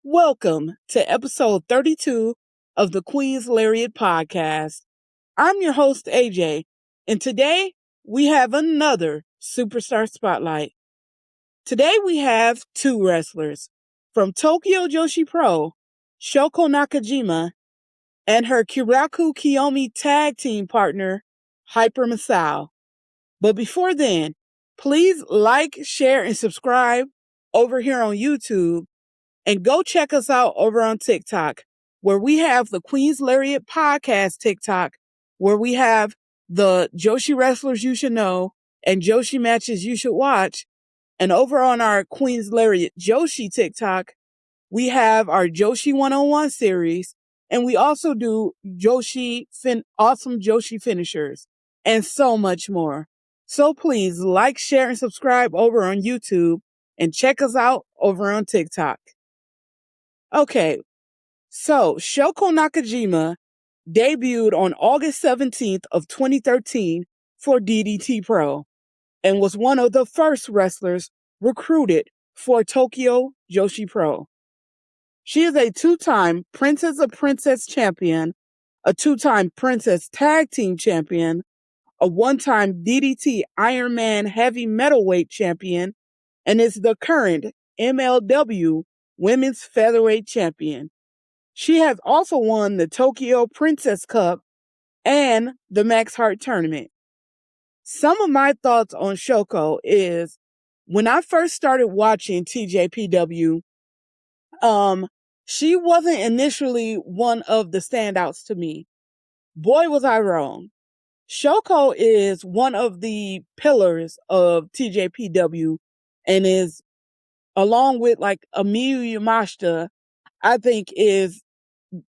Welcome to episode 32 of the Queen's Lariat podcast. I'm your host, AJ, and today we have another superstar spotlight. Today we have two wrestlers from Tokyo Joshi Pro, Shoko Nakajima, and her Kiraku Kiyomi tag team partner, Hyper Misao. But before then, please like, share, and subscribe over here on YouTube. And go check us out over on TikTok, where we have the Queen's Lariat podcast TikTok, where we have the Joshi wrestlers you should know and Joshi matches you should watch. And over on our Queen's Lariat Joshi TikTok, we have our Joshi 101 series. And we also do awesome Joshi finishers and so much more. So please like, share, and subscribe over on YouTube and check us out over on TikTok. Okay, so Shoko Nakajima debuted on August 17th of 2013 for DDT Pro and was one of the first wrestlers recruited for Tokyo Joshi Pro. She is a two-time Princess of Princess champion, a two-time Princess Tag Team champion, a one-time DDT Iron Man Heavy Metalweight champion, and is the current MLW Women's Featherweight champion. She has also won the Tokyo Princess Cup and the Max Heart Tournament. Some of my thoughts on Shoko is when I first started watching TJPW, she wasn't initially one of the standouts to me. Boy, was I wrong. Shoko is one of the pillars of TJPW and is, along with like Amiyu Yamashita, I think is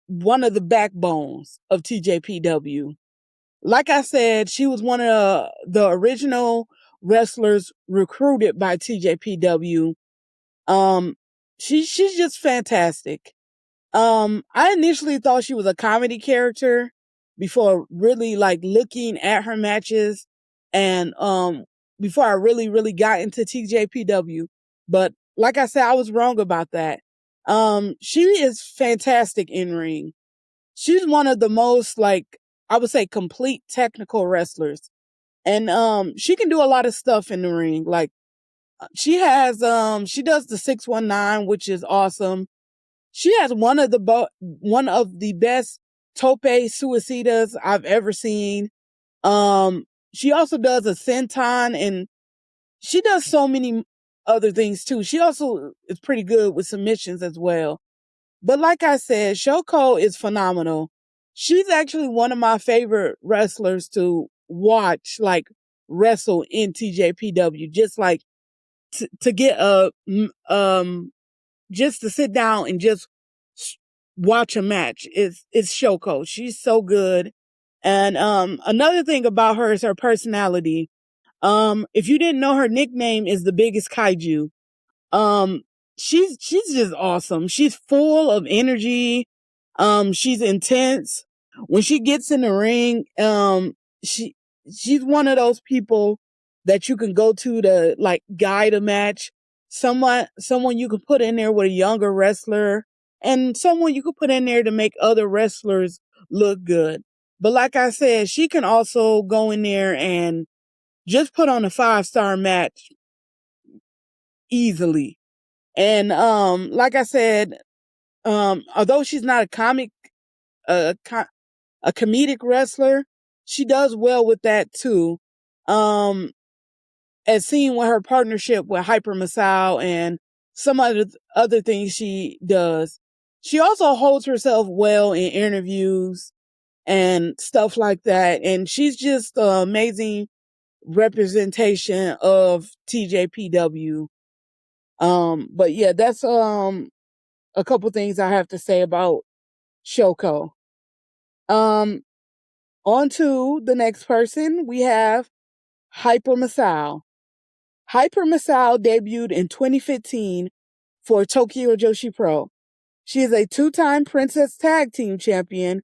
one of the backbones of TJPW. Like I said, she was one of the original wrestlers recruited by TJPW. She's just fantastic. I initially thought she was a comedy character before really like looking at her matches and before I really got into TJPW. But like I said, I was wrong about that. She is fantastic in ring. She's one of the most like, I would say, complete technical wrestlers. And she can do a lot of stuff in the ring. Like she does the 619, which is awesome. She has one of the best tope suicidas I've ever seen. She also does a senton, and she does so many other things too. She also is pretty good with submissions as well. But like I said, Shoko is phenomenal. She's actually one of my favorite wrestlers to watch, like wrestle in TJPW. Just like to get just to sit down and just watch a match. It's Shoko. She's so good. And another thing about her is her personality. If you didn't know, her nickname is the biggest kaiju. Um, she's just awesome. She's full of energy. She's intense. When she gets in the ring, she she's one of those people that you can go to like guide a match. Someone you can put in there with a younger wrestler, and someone you could put in there to make other wrestlers look good. But like I said, she can also go in there and just put on a 5-star match easily. And like I said, although she's not a, a comedic wrestler, she does well with that too. As seen with her partnership with Hyper Misao and some other things she does. She also holds herself well in interviews and stuff like that. And she's just an amazing representation of TJPW. But yeah, that's a couple things I have to say about Shoko. Um, On to the next person. We have Hyper Misao. Hyper Misao debuted in 2015 for Tokyo Joshi Pro. She is a two-time Princess Tag Team champion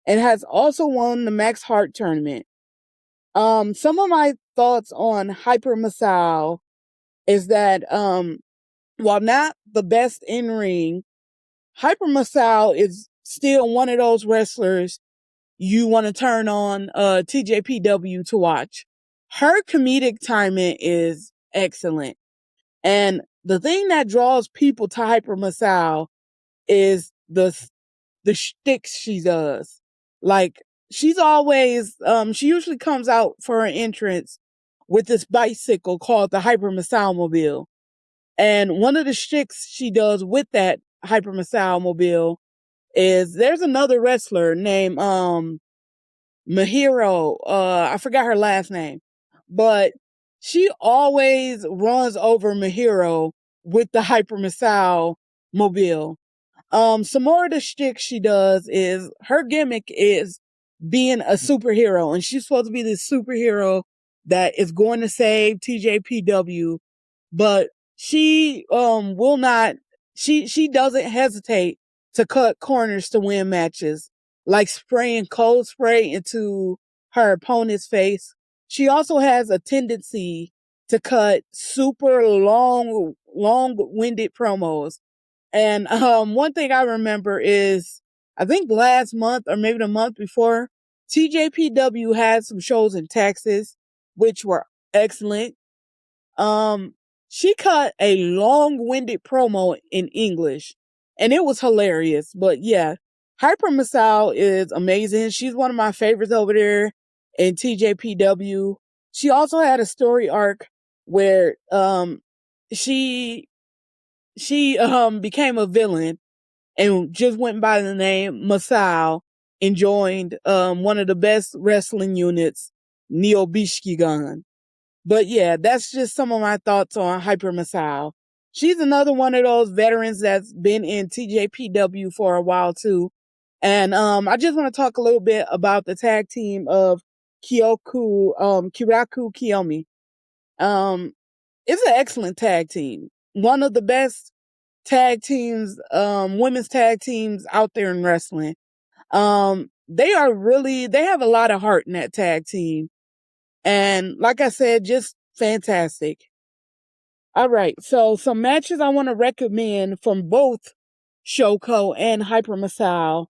and has also won the Max Heart Tournament. Some of my thoughts on Hyper Misao is that while not the best in ring, Hyper Misao is still one of those wrestlers you want to turn on TJPW to watch. Her comedic timing is excellent. And the thing that draws people to Hyper Misao is the shticks she does. Like, she's always she usually comes out for her entrance with this bicycle called the Hyper Misao Mobile. And one of the shticks she does with that Hyper Misao Mobile is there's another wrestler named Mahiro, I forgot her last name, but she always runs over Mahiro with the Hyper Misao Mobile. Some more of the shtick she does is her gimmick is being a superhero, and she's supposed to be this superhero that is going to save TJPW, but she will not. She doesn't hesitate to cut corners to win matches, like spraying cold spray into her opponent's face. She also has a tendency to cut super long-winded promos. And one thing I remember is, I think last month or maybe the month before, TJPW had some shows in Texas, which were excellent. Um, she cut a long-winded promo in English, and it was hilarious. But yeah, Hyper Misao is amazing. She's one of my favorites over there in TJPW. She also had a story arc where she became a villain and just went by the name Misao and joined one of the best wrestling units, Neo Bishikigan. But yeah, that's just some of my thoughts on Hyper Misao. She's another one of those veterans that's been in TJPW for a while too. And I just want to talk a little bit about the tag team of Kiraku Kiyomi. Um, it's an excellent tag team. One of the best tag teams, women's tag teams out there in wrestling. They have a lot of heart in that tag team. And like I said, just fantastic. All right. So some matches I want to recommend from both Shoko and Hyper Misao.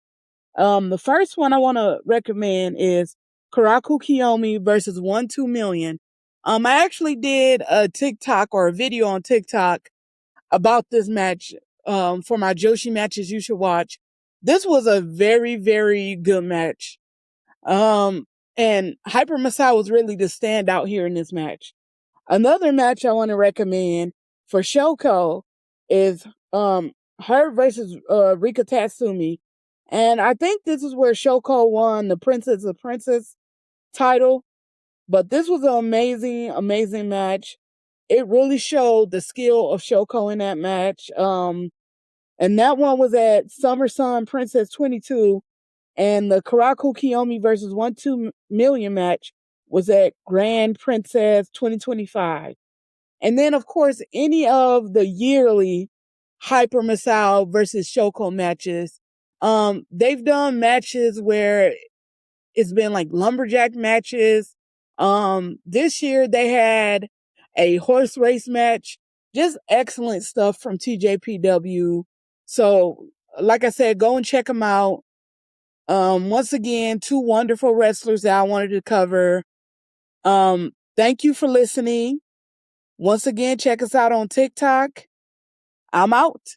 The first one I want to recommend is Karaku Kiyomi versus 1-2 million. I actually did a TikTok or a video on TikTok about this match, for my joshi matches you should watch. This was a very, very good match. And Hyper Misao was really the standout here in this match. Another match I want to recommend for Shoko is her versus Rika Tatsumi. And I think this is where Shoko won the Princess of Princess title. But this was an amazing, amazing match. It really showed the skill of Shoko in that match. And that one was at Summer Sun Princess 22. And the Karaku Kiyomi versus 1-2 million match was at Grand Princess 2025. And then, of course, any of the yearly Hyper Misao versus Shoko matches. They've done matches where it's been like lumberjack matches. This year they had a horse race match. Just excellent stuff from TJPW. So, like I said, go and check them out. Once again, two wonderful wrestlers that I wanted to cover. Thank you for listening. Once again, check us out on TikTok. I'm out.